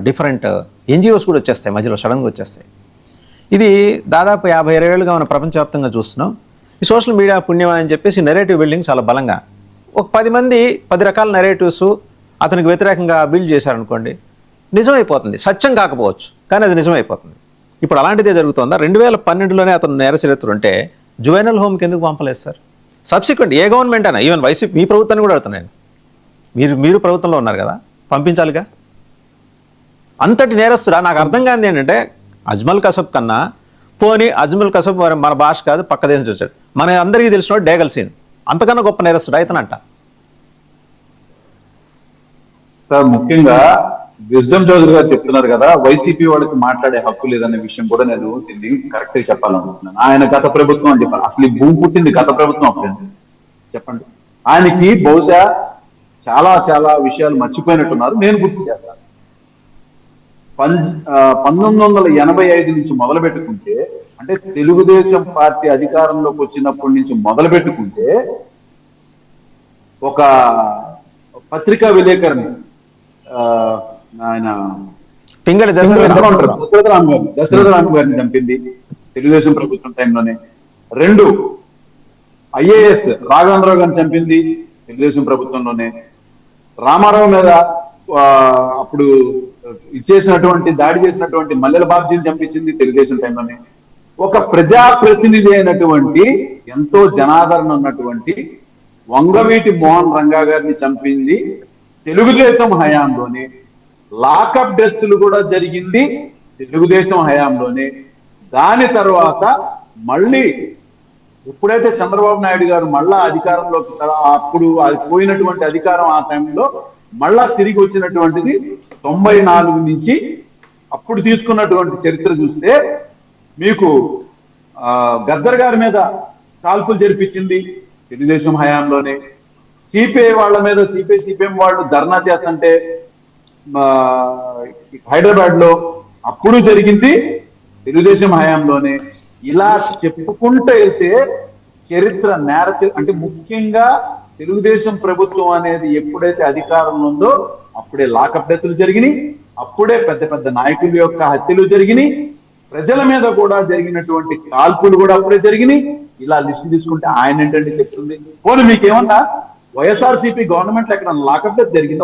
Different NGOs కూడా వచ్చేస్తాయి, మధ్యలో సడన్గా వచ్చేస్తాయి. ఇది దాదాపు 50-60 ఏళ్ళుగా మనం ప్రపంచవ్యాప్తంగా చూస్తున్నాం. ఈ సోషల్ మీడియా పుణ్యమా అని చెప్పేసి నెరేటివ్ బిల్డింగ్ చాలా బలంగా ఒక 10 మంది 10 రకాల నెరేటివ్స్ అతనికి వ్యతిరేకంగా బిల్డ్ చేశారనుకోండి, నిజమైపోతుంది. సత్యం కాకపోవచ్చు కానీ అది నిజమైపోతుంది. ఇప్పుడు అలాంటిదే జరుగుతుందా? 2012లోనే అతను నేర చరిత్ర ఉంటే జువెనల్ హోమ్కి ఎందుకు పంపలేదు సార్? సబ్సిక్వెంట్ ఏ గవర్నమెంట్ అయినా, ఈవెన్ వైసీపీ మీ ప్రభుత్వాన్ని కూడా అడుగుతున్నాను, మీరు ప్రభుత్వంలో ఉన్నారు కదా, పంపించాలిగా. అంతటి నేరస్తుడా? నాకు అర్థం కానిది ఏంటంటే అజ్మల్ కసబ్ కన్నా పోనీ అజ్మల్ కసబ్ మన భాష కాదు, పక్క దేశం చూసాడు, మన అందరికీ తెలిసిన డేగల్ సీన్ అంతకన్నా గొప్ప నేరస్తుడు అయితేనంట. సార్ ముఖ్యంగా విజ్డమ్ చౌదరి గారు చెప్తున్నారు కదా, వైసీపీ వాళ్ళకి మాట్లాడే హక్కు లేదనే విషయం కూడా నేను కరెక్ట్ గా చెప్పాలనుకుంటున్నాను. ఆయన గత ప్రభుత్వం అని చెప్పారు. అసలు ఈ భూమి పుట్టింది గత ప్రభుత్వం అప్పుడు చెప్పండి. ఆయనకి బహుశా చాలా చాలా విషయాలు మర్చిపోయినట్టున్నారు. నేను గుర్తు చేస్తాను. 1985 నుంచి మొదలు పెట్టుకుంటే, అంటే తెలుగుదేశం పార్టీ అధికారంలోకి వచ్చినప్పటి నుంచి మొదలు పెట్టుకుంటే, ఒక పత్రికా విలేకరిని ఆయన దశరథ రామ్ గారిని చంపింది తెలుగుదేశం ప్రభుత్వం టైంలోనే. 2 IAS రాఘవేంద్రరావు గారిని చంపింది తెలుగుదేశం ప్రభుత్వంలోనే. రామారావు మీద అప్పుడు దాడి చేసినటువంటి మల్లెల బాబ్జీని చంపించింది తెలుగుదేశం టైంలోనే. ఒక ప్రజాప్రతినిధి అయినటువంటి, ఎంతో జనాదరణ ఉన్నటువంటి వంగవీటి మోహన్ రంగా గారిని చంపింది తెలుగుదేశం హయాంలోనే. లాకప్ డెత్లు కూడా జరిగింది తెలుగుదేశం హయాంలోనే. దాని తర్వాత మళ్ళీ ఎప్పుడైతే చంద్రబాబు నాయుడు గారు మళ్ళా అధికారంలోకి, అప్పుడు పోయినటువంటి అధికారం ఆ టైంలో మళ్ళా తిరిగి వచ్చినటువంటిది 94 నుంచి అప్పుడు తీసుకున్నటువంటి చరిత్ర చూస్తే మీకు గద్దర్ గారి మీద కాల్పులు జరిపించింది తెలుగుదేశం హయాంలోనే. సిపిఐ వాళ్ళ మీద సిపిఎం వాళ్ళు ధర్నా చేస్తుంటే హైదరాబాద్ లో అప్పుడు జరిగింది తెలుగుదేశం హయాంలోనే. ఇలా చెప్పుకుంటూ వెళ్తే చరిత్ర అంటే ముఖ్యంగా తెలుగుదేశం ప్రభుత్వం అనేది ఎప్పుడైతే అధికారంలో ఉందో అప్పుడే లాకప్ డెత్లు జరిగినాయి, అప్పుడే పెద్ద పెద్ద నాయకుల యొక్క హత్యలు జరిగినాయి, ప్రజల మీద కూడా జరిగినటువంటి కాల్పులు కూడా అప్పుడే జరిగినాయి. ఇలా లిస్ట్ తీసుకుంటే ఆయన ఏంటంటే చెప్తుంది. పోనీ మీకేమన్నా వైఎస్ఆర్సీపీ గవర్నమెంట్ ఎక్కడ లాకప్ డెత్ జరిగిందో